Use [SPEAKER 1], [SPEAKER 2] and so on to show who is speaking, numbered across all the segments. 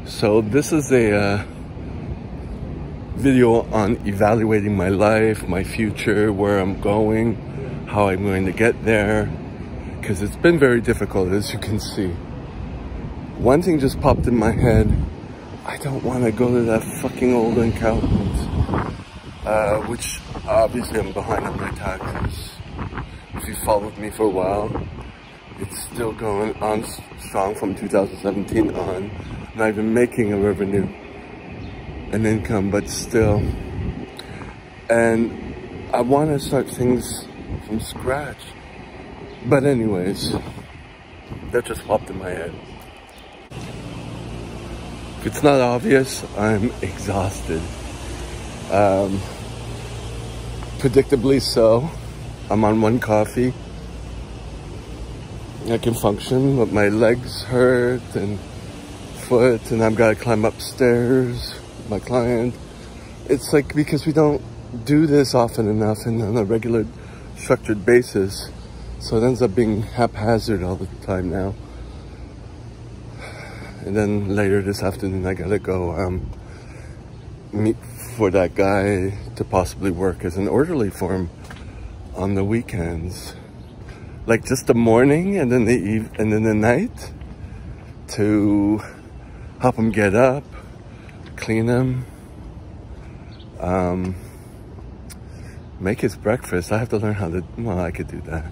[SPEAKER 1] So this is a video on evaluating my life, my future, where I'm going, how I'm going to get there, because it's been very difficult, as you can see. One thing just popped in my head. I don't want to go to that fucking old accountant's, which obviously I'm behind on my taxes. If you followed me for a while, it's still going on strong from 2017 on. Not even making a revenue, an income, but still. And I want to start things from scratch. But anyways, that just popped in my head. If it's not obvious, I'm exhausted. Predictably so. I'm on one coffee. I can function, but my legs hurt and foot, and I've got to climb upstairs with my client. It's like, because we don't do this often enough and on a regular structured basis, so it ends up being haphazard all the time now. And then later this afternoon I gotta go meet for that guy to possibly work as an orderly for him on the weekends, like just the morning and then the night, to help him get up, clean him, make his breakfast. I have to learn how to, well, I could do that.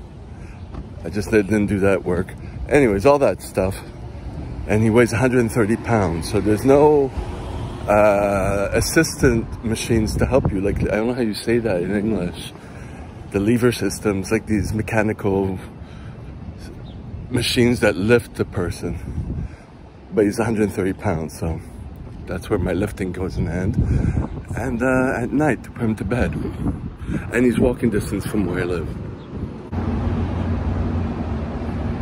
[SPEAKER 1] I just didn't do that work. Anyways, all that stuff. And he weighs 130 pounds, so there's no assistant machines to help you. Like, I don't know how you say that in English. The lever systems, like these mechanical machines that lift the person. But he's 130 pounds, so that's where my lifting goes in hand. And at night, to put him to bed. And he's walking distance from where I live.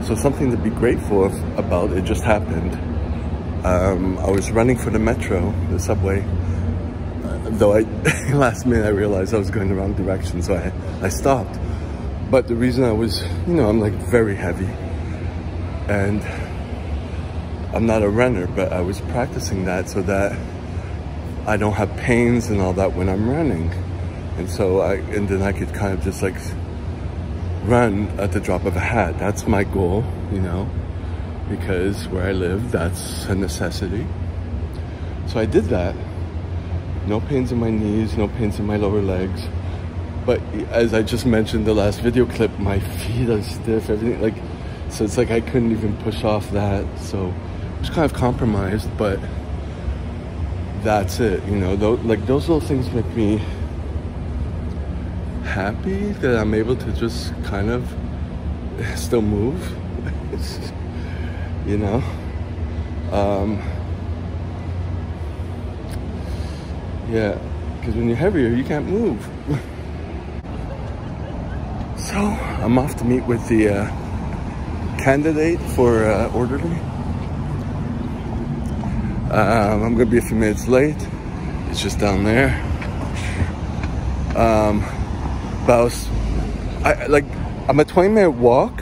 [SPEAKER 1] So something to be grateful about, it just happened. I was running for the metro, the subway, though last minute I realized I was going the wrong direction, so I stopped. But the reason I was, I'm like very heavy, and I'm not a runner, but I was practicing that so that I don't have pains and all that when I'm running. And so and then I could kind of just like run at the drop of a hat. That's my goal, because where I live, that's a necessity. So I did that. No pains in my knees, no pains in my lower legs. But as I just mentioned in the last video clip, my feet are stiff, everything, so it's like I couldn't even push off that. So I was kind of compromised, but that's it, those little things make me happy that I'm able to just kind of still move. Yeah, because when you're heavier, you can't move. So I'm off to meet with the candidate for orderly. I'm gonna be a few minutes late. It's just down there. But I'm a 20-minute walk,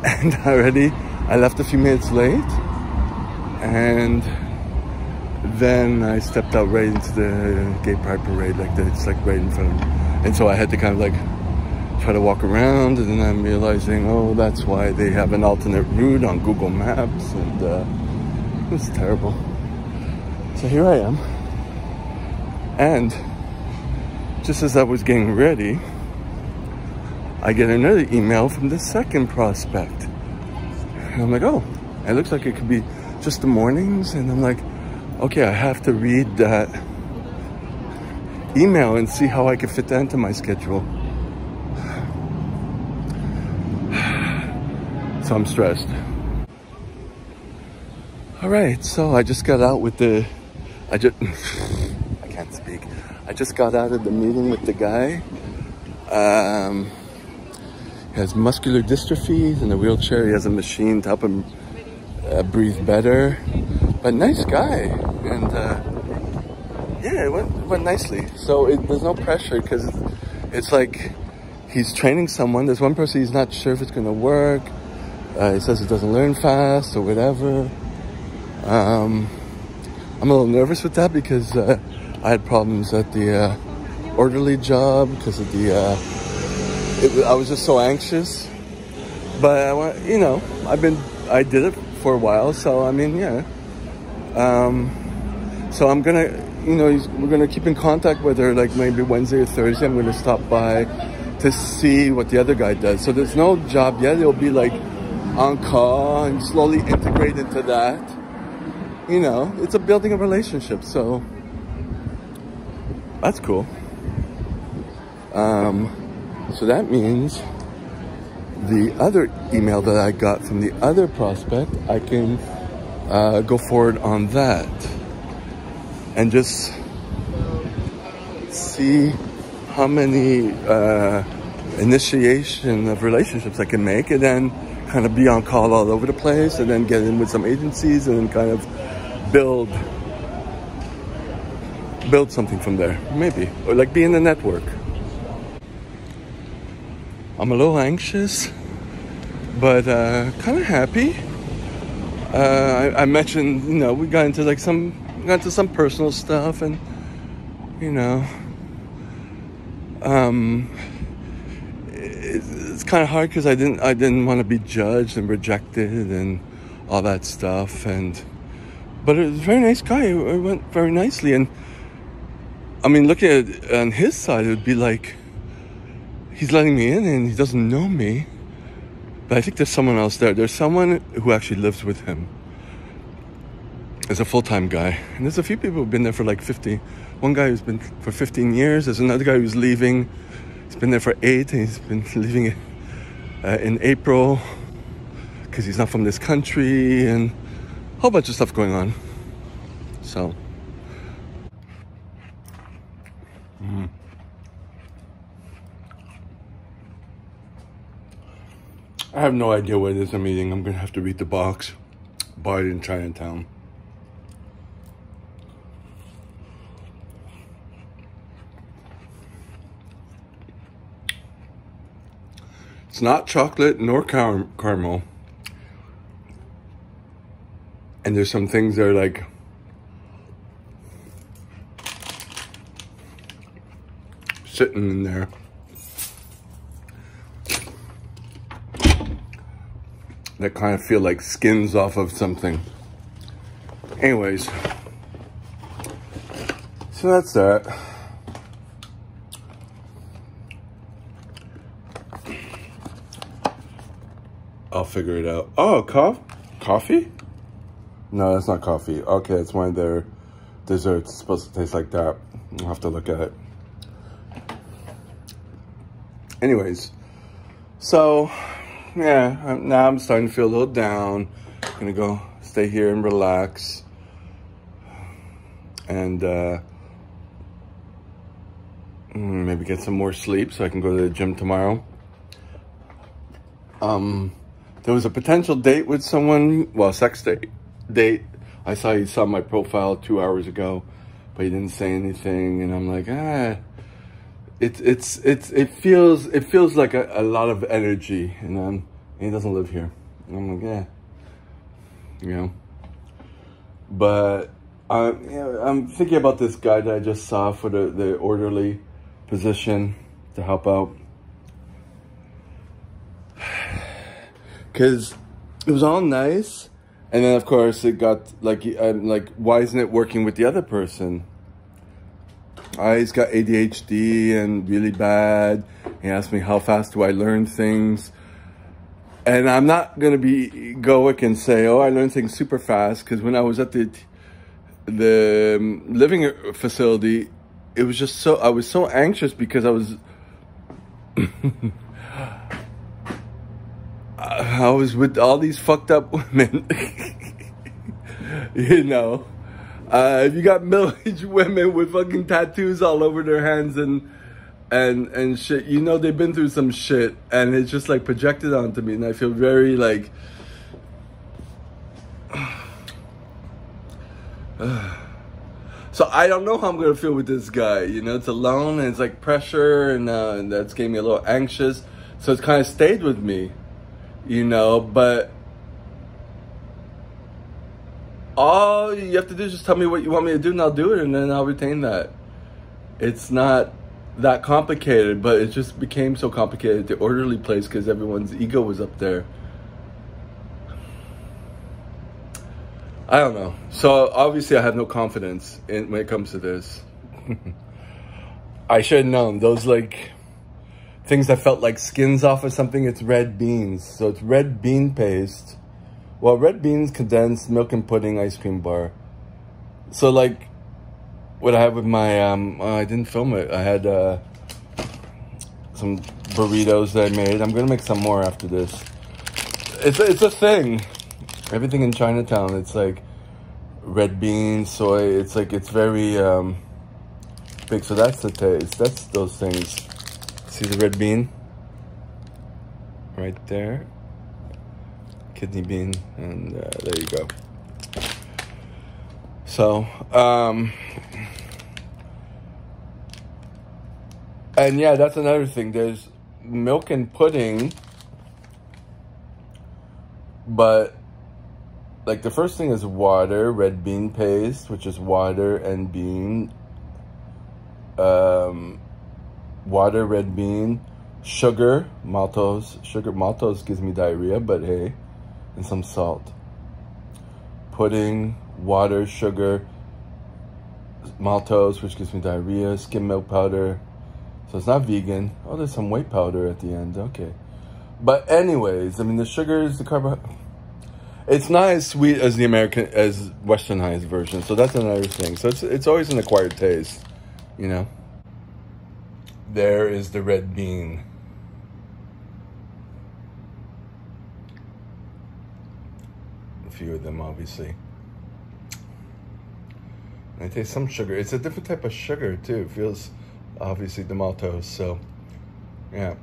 [SPEAKER 1] and I left a few minutes late, and then I stepped out right into the gay pride parade, it's like right in front of me. And so I had to kind of try to walk around, and then I'm realizing, oh, that's why they have an alternate route on Google Maps, and it was terrible. So here I am, and just as I was getting ready, I get another email from the second prospect. And I'm like, oh, it looks like it could be just the mornings. And I'm like, okay, I have to read that email and see how I can fit that into my schedule. So I'm stressed. All right, so I just got out with I can't speak. I just got out of the meeting with the guy. He has muscular dystrophy in a wheelchair. He has a machine to help him breathe better. But nice guy. And yeah, it went nicely. So there's no pressure, because it's like he's training someone. There's one person he's not sure if it's going to work. He says it doesn't learn fast or whatever. I'm a little nervous with that because I had problems at the orderly job because of the I was just so anxious. But I want, you know, I did it for a while, so I mean, yeah. So I'm gonna, you know, we're gonna keep in contact with her, like maybe Wednesday or Thursday. I'm gonna stop by to see what the other guy does. So there's no job yet. It'll be like on call and slowly integrate into that. You know, it's a building a relationship, so that's cool. So that means the other email that I got from the other prospect, I can go forward on that and just see how many initiation of relationships I can make, and then kind of be on call all over the place, and then get in with some agencies, and then kind of build something from there, maybe, or like be in the network. I'm a little anxious, but kind of happy. I mentioned, you know, we got into some personal stuff, and you know, it's kind of hard because I didn't want to be judged and rejected and all that stuff, but it was a very nice guy. It went very nicely, and I mean, looking at it on his side, it would be like he's letting me in and he doesn't know me. But I think there's someone else there. There's someone who actually lives with him. There's a full-time guy. And there's a few people who've been there for like 50. One guy who's been for 15 years. There's another guy who's leaving. He's been there for 8. And he's been leaving in April because he's not from this country. And a whole bunch of stuff going on. So. I have no idea where there's a meeting. I'm going to have to read the box. Bar in Chinatown. It's not chocolate nor caramel. And there's some things that are like sitting in there. That kind of feel like skins off of something. Anyways, so that's that. I'll figure it out. Oh, coffee? No, that's not coffee. Okay, it's one of their desserts. It's supposed to taste like that. I'll have to look at it. Anyways, so yeah, now I'm starting to feel a little down. I'm gonna go stay here and relax, and maybe get some more sleep so I can go to the gym tomorrow. There was a potential date with someone, well, sex date. I saw he saw my profile 2 hours ago, but he didn't say anything, and I'm like, it feels like a lot of energy, and he doesn't live here. And I'm like, you know. But I'm thinking about this guy that I just saw for the orderly position to help out, because it was all nice, and then of course it got like, I'm like, why isn't it working with the other person? He's got ADHD and really bad. He asked me how fast do I learn things. And I'm not going to be egoic and say, oh, I learned things super fast. Because when I was at the living facility, it was just I was so anxious because I was with all these fucked up women. You know. If you got middle-aged women with fucking tattoos all over their hands and shit, you know they've been through some shit, and it's just like projected onto me, and I feel very like so I don't know how I'm gonna feel with this guy, you know. It's alone, and it's like pressure, and that's getting me a little anxious, so it's kind of stayed with me, you know. But All you have to do is just tell me what you want me to do and I'll do it, and then I'll retain that. It's not that complicated, but it just became so complicated, the orderly place, because everyone's ego was up there. I don't know. So obviously I have no confidence when it comes to this. I should have known. Those like things that felt like skins off of something, it's red beans. So it's red bean paste. Well, red beans, condensed milk and pudding ice cream bar. So like what I had with my, I didn't film it. I had some burritos that I made. I'm going to make some more after this. It's a thing. Everything in Chinatown, it's like red beans, soy. It's like, it's very big. So that's the taste. That's those things. See the red bean? Right there. Kidney bean. And there you go. So, and yeah, that's another thing. There's milk and pudding, but like the first thing is water, red bean paste, which is water and bean, water, red bean, sugar, maltose. Sugar, maltose gives me diarrhea, but hey, and some salt. Pudding, water, sugar, maltose, which gives me diarrhea, skim milk powder. So it's not vegan. Oh, there's some white powder at the end. Okay. But anyways, I mean, the sugars, the carbohydrates, it's not as sweet as the American, as westernized version. So that's another thing. So it's always an acquired taste, you know. There is the red bean. A few of them, obviously. I taste some sugar. It's a different type of sugar too. It feels, obviously, the maltose. So, yeah.